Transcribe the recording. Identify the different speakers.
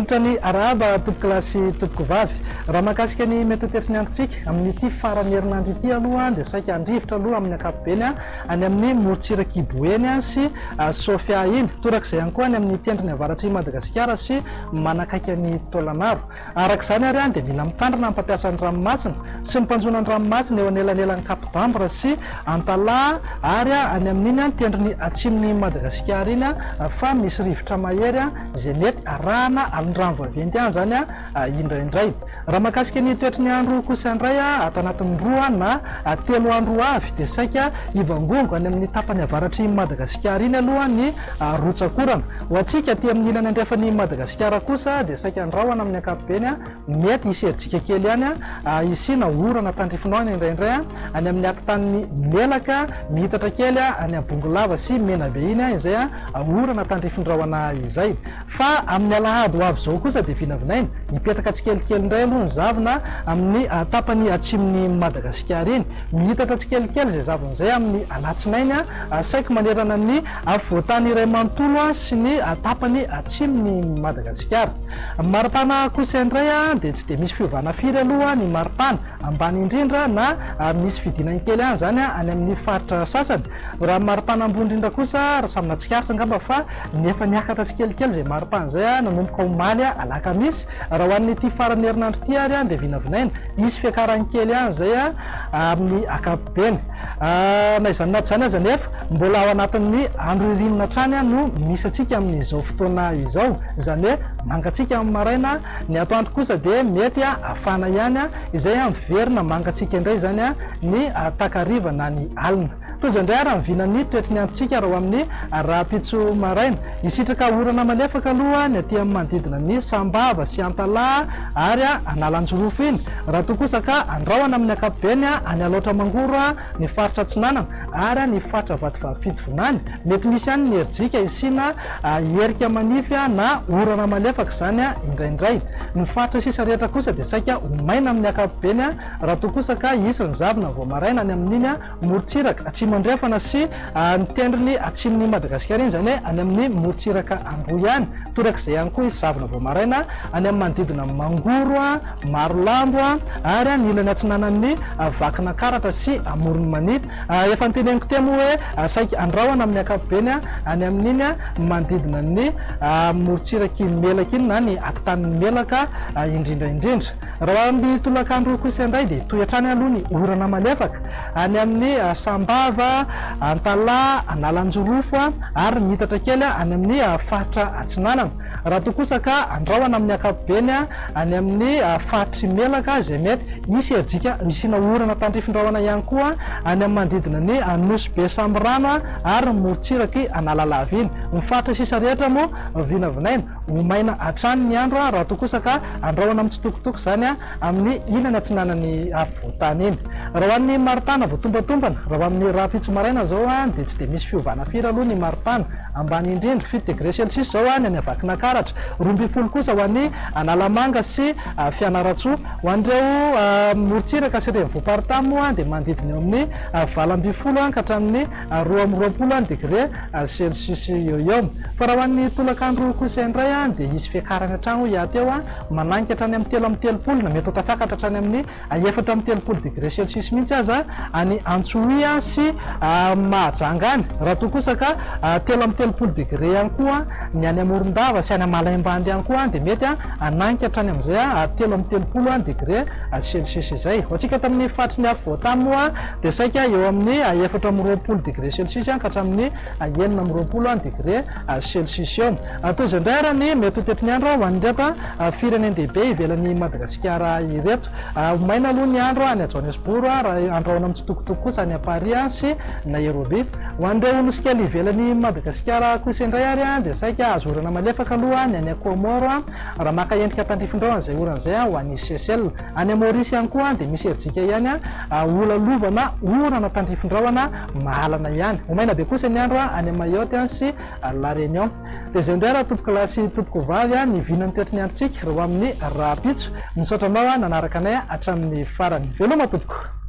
Speaker 1: Mieritrany ny araba tompoko lasy tompoko vavy raha mahakasika ny mety toetrany androntsika amin'ity farany herinandro ity aloha dia saika andrivotra aloha amin'ny ankapobeny any amin'ny morotsirak'iboeny sy Sofia iny torak'izay ihany koa any amin'ny tendrony avaratry Madagasikara sy manakaiky ny Tolagnaro. Arak'izany ary dia mila mitandrina amin'ny mpampiasa ny ranomasina sy ny mpanjona ny ranomasina eo anelanelan'ny Cap d'Ambre sy Antala ary any amin'iny tendrony atsimon'ny Madagasikara iny fa misy rivotra mahery izay mety arahana alondrano vaventy any zany indraindray. Raha mahakasika ny toetrany andro kosa indray ato anatin'ny roa na 3 andro avy dia saika ivangongo any amin'ny tapany avaratry Madagasikara iny aloha ny rotsakorana. Ho antsika aty amin'ny ilany andrefany Madagasikara kosa dia saika andrahoana amin'ny ankapobeny mety iserijika kely any isina orana tandrifinao any indraindray any amin'ny ampitanin'ny melaka mihitatra kely any Abongolava sy Menabe iny izay orana tandrifindrahoana izay. Fa amin'ny alahady ho avy zao kosa dia vinavinaina mipetraka tsikelikely indray aloha ny zavona amin'ny tapany atsimon'ny Madagasikara iny. Mihitatra tsikelikely izay zavon'izay amin'ny alatsinainy saika manerana ny voatany iray manontolo sy ny tapany atsimon'ny Madagasikara. Maripana kosa indray dia tsy dia misy fiovana firy aloha ny maripana ambany indrindra na misy fidinany kely any zany any amin'ny faritra sasany. Raha maripana ambony indrindra kosa raha samina tsikaritra angamba fa nefa niakatra tsikelikely izay maripana izay nanomboka omaly alakamisy. Raha ho an'ity farany herinandro ity ary dia vinavinaina isy fiakarany kely any zay amin'ny ankapobeny. Na izany na tsy izany aza nefa mbola ao anatin'ny andro ririnina hatrany no misy atsika amin'izao fotoana izao, izany hoe mangatsika amin'ny maraina, ny atoandro kosa dia mety afana ihany izay miverina mangatsika indray zany ny takariva na ny alina. Toy indray raha mivinany toetrany androntsika raha amin'ny rahampitso maraina isitraka orana malefaka aloha ny aty amin'ny manodidina ny Sambava sy Antala ary Analanjorofo iny. Raha toa kosa ka andrahoana amin'ny ankapobeny any Alaotra Mangoro ny faritra Atsinanana ary ny faritra Vatovavy mety misy ihany ny herijika isina herika manify na orana malefaka zany indraindray. Ny faritra sisa rehetra kosa dia saika homaina amin'ny ankapobeny raha toa kosa ka isany zavona vao maraina any amin'iny morotsiraka atsimo andrefana sy ny tendrony atsimon'ny Madagasikara iny zany hoe any amin'ny morotsiraka Amboy ihany. Torak'izay ihany koa isy zavona vao maraina any amin'ny manodidina Mangoro, Marolambo ary ny ilany atsinanan'ny Vakina Karatra sy Morony Manity. Efa niteneniko teo moa hoe saika andrahoana amin'ny ankapobeny any amin'iny manodidina ny morotsiraky melaka iny na ny ampitanin'ny melaka indrindraindrindra. Raha amin'ny tolakandro kosa indray dia toy hatrany aloha ny orana malefaka any amin'ny Sambava, Antala, Analanjorofo ary mihitatra kely any amin'ny faritra Atsinanana. Raha toa kosa ka andrahoana amin'ny ankapobeny any amin'ny faritry melaka izay mety isy herijika misina orana tandrifindrahoana ihany koa any amin'ny manodidina ny Nosy Samborano ary morotsiraky Analalava iny. Ny faritra sisa rehetra moa vinavinaina homaina hatrany ny andro raha toa kosa ka andrahoana amin'ny tsitokotoko zany amin'ny ilany atsinanany voatany iny. Raha ho an'ny maripana voatombatombana raha ho amin'ny rahampitso maraina zao dia tsy dia misy fiovana firy aloha ny maripana ambany indrindra 7 degré Celsius zao ny any Vakina Karatra, 12 kosa ho an'ny Analamanga sy Fianaratsoa. Ho an'ireo morotsiraka sy ireny voaparitamo dia manodidina eo amin'ny 20 ka hatramin'ny 20 degré Celsius eo eo. Fa raha ho an'ny tolakandro kosa indray dia isy fiakarany hatrany iateo mananika hatrany amin'ny 3 na mety ho tafiakatra hatrany amin'ny 4 degré Celsius mihitsy aza any Antsohihy sy Mahajanga any. Raha toa kosa ka 3 degré ihany koa ny any Morondava sy any Malaimbandy ihany koa dia mety ananika hatrany amin'izay 3 degré Celsius izay. Ho antsika tamin'ny faritry ny voatany moa dia saika eo amin'ny 4 degré Celsius ka hatramin'ny 9 degré Celsius eo. Toy izay indray ny mety ho toetrany andro ho an'ireta firenendehibe ivelan'ny Madagasikara ireto. Homaina aloha ny andro any Johannesburg raha andrahoana amin'ny tsitokotoko kosa any Paris sy Nairobi. Ho an'ireo nosy kely ivelan'ny Madagasikara kosa indray ary dia saika azo orana malefaka aloha ny any Comore raha maka endrika tandrifindrahoana izay orana izay ho an'ny Seychelles. Any Maurice ihany koa dia misy herijika ihany olalovana orana tandrifindrahoana mahalana ihany. Homaina be kosa ny andro any Mayotte sy La Réunion. Dia izay indray raha tompoko lasy tompoko vavy ny vinan'ny toetrany androntsika raha amin'ny rahampitso. Misaotra anao nanaraka anay hatramin'ny farany. Veloma tompoko.